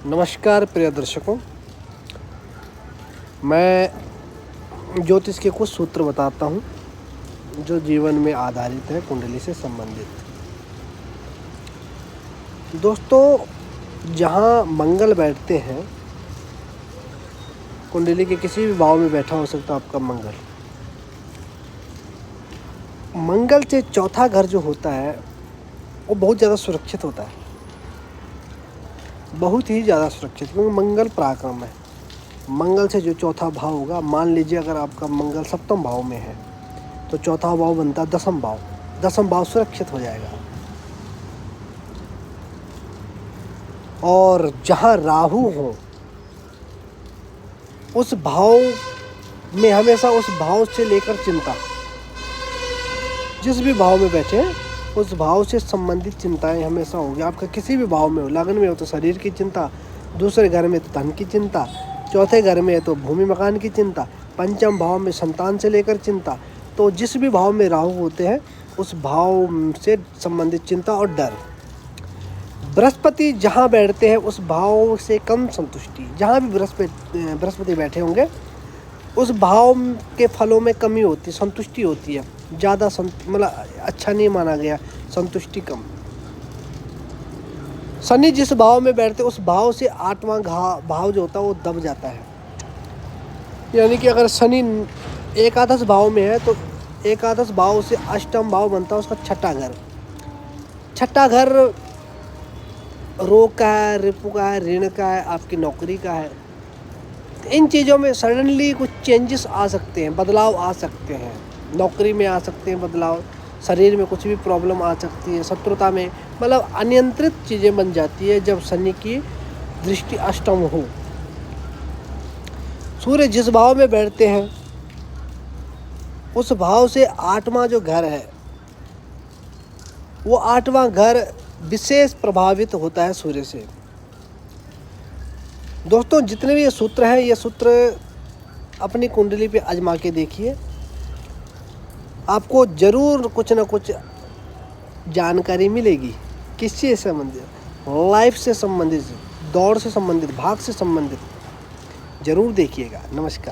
नमस्कार प्रिय दर्शकों, मैं ज्योतिष के कुछ सूत्र बताता हूँ जो जीवन में आधारित है, कुंडली से संबंधित। दोस्तों, जहाँ मंगल बैठते हैं, कुंडली के किसी भी भाव में बैठा हो सकता है आपका मंगल। मंगल से चौथा घर जो होता है वो बहुत ज़्यादा सुरक्षित होता है, बहुत ही ज़्यादा सुरक्षित, क्योंकि मंगल पराक्रम है। मंगल से जो चौथा भाव होगा, मान लीजिए अगर आपका मंगल सप्तम भाव में है तो चौथा भाव बनता है दसम भाव। दसम भाव सुरक्षित हो जाएगा। और जहाँ राहु हो उस भाव में हमेशा उस भाव से लेकर चिंता, जिस भी भाव में बैठे उस भाव से संबंधित चिंताएं हमेशा होगी। आपका किसी भी भाव में हो, लगन में हो तो शरीर की चिंता, दूसरे घर में तो धन की चिंता, चौथे घर में है तो भूमि मकान की चिंता, पंचम भाव में संतान से लेकर चिंता। तो जिस भी भाव में राहु होते हैं उस भाव से संबंधित चिंता और डर। बृहस्पति जहाँ बैठते हैं उस भाव से कम संतुष्टि। जहाँ भी बृहस्पति बैठे होंगे उस भाव के फलों में कमी होती, संतुष्टि होती है ज़्यादा, मतलब अच्छा नहीं माना गया, संतुष्टि कम। शनि जिस भाव में बैठते उस भाव से आठवां भाव जो होता है वो दब जाता है। यानी कि अगर शनि एकादश भाव में है तो एकादश भाव से अष्टम भाव बनता है उसका छठा घर। छठा घर रोग का है, रिपु का है, ऋण का है, आपकी नौकरी का है। इन चीज़ों में सडनली कुछ चेंजेस आ सकते हैं, बदलाव आ सकते हैं। नौकरी में आ सकते हैं बदलाव, शरीर में कुछ भी प्रॉब्लम आ सकती है, शत्रुता में, मतलब अनियंत्रित चीज़ें बन जाती है जब शनि की दृष्टि अष्टम हो। सूर्य जिस भाव में बैठते हैं उस भाव से आठवां जो घर है वो आठवां घर विशेष प्रभावित होता है सूर्य से। दोस्तों, जितने भी ये सूत्र हैं, ये सूत्र अपनी कुंडली पे आजमा के देखिए, आपको ज़रूर कुछ ना कुछ जानकारी मिलेगी। किस चीज़ से संबंधित, लाइफ से संबंधित, दौड़ से संबंधित, भाग से संबंधित। ज़रूर देखिएगा। नमस्कार।